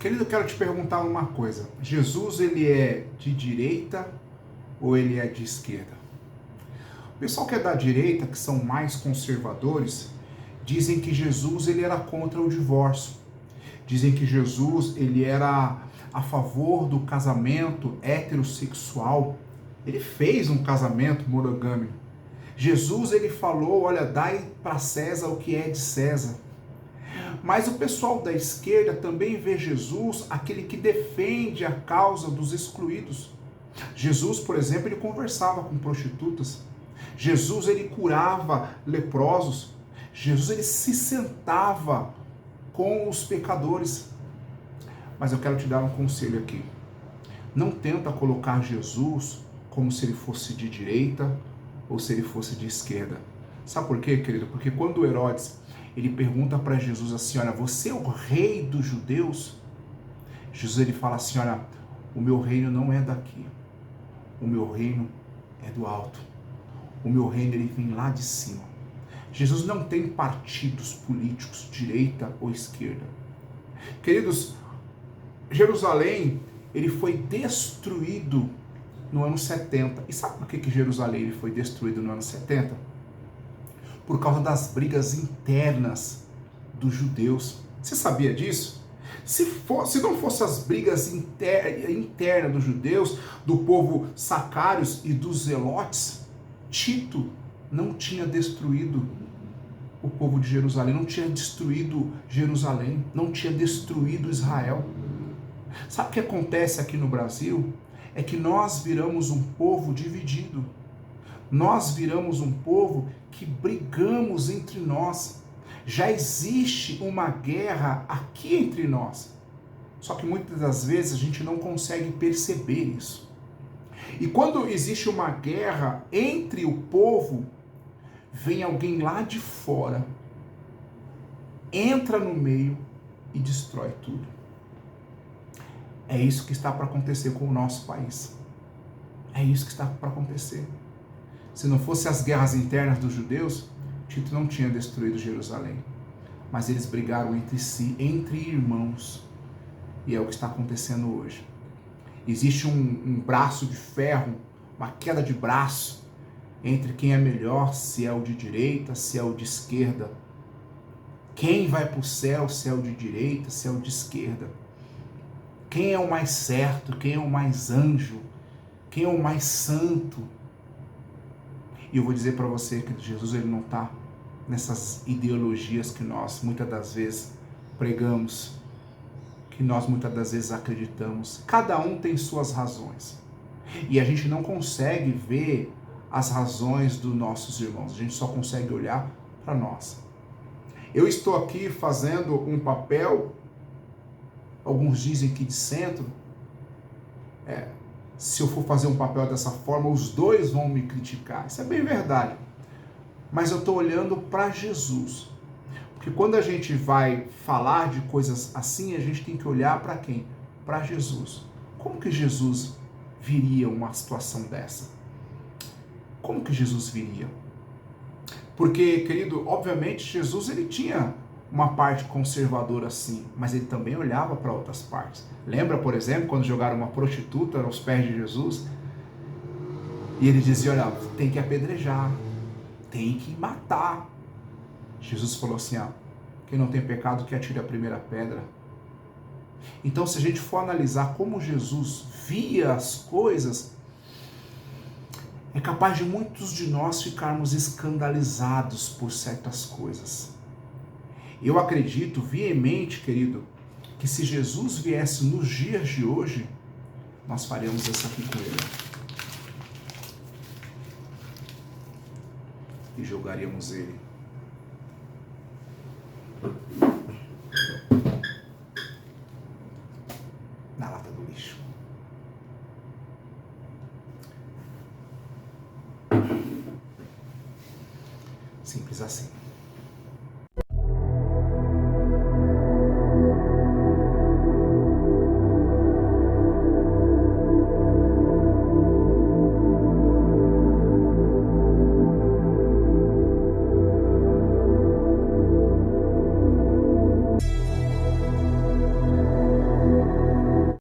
Querido, eu quero te perguntar uma coisa. Jesus, ele é de direita ou ele é de esquerda? O pessoal que é da direita, que são mais conservadores, dizem que Jesus, ele era contra o divórcio. Dizem que Jesus, ele era a favor do casamento heterossexual. Ele fez um casamento monogâmico. Jesus, ele falou, olha, dai para César o que é de César. Mas o pessoal da esquerda também vê Jesus aquele que defende a causa dos excluídos. Jesus, por exemplo, ele conversava com prostitutas. Jesus, ele curava leprosos. Jesus, ele se sentava com os pecadores. Mas eu quero te dar um conselho aqui. Não tenta colocar Jesus como se ele fosse de direita ou se ele fosse de esquerda. Sabe por quê, querido? Porque quando Herodes ele pergunta para Jesus assim, olha, você é o rei dos judeus? Jesus ele fala assim, olha, o meu reino não é daqui. O meu reino é do alto. O meu reino ele vem lá de cima. Jesus não tem partidos políticos, direita ou esquerda. Queridos, Jerusalém ele foi destruído no ano 70. E sabe por que Jerusalém ele foi destruído no ano 70? Por causa das brigas internas dos judeus. Você sabia disso? Se não fossem as brigas internas dos judeus, do povo sacários e dos zelotes, Tito não tinha destruído o povo de Jerusalém, não tinha destruído Jerusalém, não tinha destruído Israel. Sabe o que acontece aqui no Brasil? É que nós viramos um povo dividido. Nós viramos um povo que brigamos entre nós. Já existe uma guerra aqui entre nós. Só que muitas das vezes a gente não consegue perceber isso. E quando existe uma guerra entre o povo, vem alguém lá de fora, entra no meio e destrói tudo. É isso que está para acontecer com o nosso país. É isso que está para acontecer. Se não fossem as guerras internas dos judeus, Tito não tinha destruído Jerusalém. Mas eles brigaram entre si, entre irmãos. E é o que está acontecendo hoje. Existe um braço de ferro, uma queda de braço, entre quem é melhor, se é o de direita, se é o de esquerda. Quem vai para o céu, se é o de direita, se é o de esquerda. Quem é o mais certo, quem é o mais anjo, quem é o mais santo. E eu vou dizer para você que Jesus ele não está nessas ideologias que nós muitas das vezes pregamos, que nós muitas das vezes acreditamos. Cada um tem suas razões. E a gente não consegue ver as razões dos nossos irmãos. A gente só consegue olhar para nós. Eu estou aqui fazendo um papel, alguns dizem que de centro. Se eu for fazer um papel dessa forma, os dois vão me criticar. Isso é bem verdade. Mas eu estou olhando para Jesus. Porque quando a gente vai falar de coisas assim, a gente tem que olhar para quem? Para Jesus. Como que Jesus viria uma situação dessa? Como que Jesus viria? Porque, querido, obviamente Jesus ele tinha uma parte conservadora sim, mas ele também olhava para outras partes. Lembra, por exemplo, quando jogaram uma prostituta aos pés de Jesus? E ele dizia, olha, tem que apedrejar, tem que matar. Jesus falou assim, quem não tem pecado que atire a primeira pedra. Então, se a gente for analisar como Jesus via as coisas, é capaz de muitos de nós ficarmos escandalizados por certas coisas. Eu acredito veemente, querido, que se Jesus viesse nos dias de hoje, nós faremos isso aqui com ele. E jogaríamos ele na lata do lixo. Simples assim.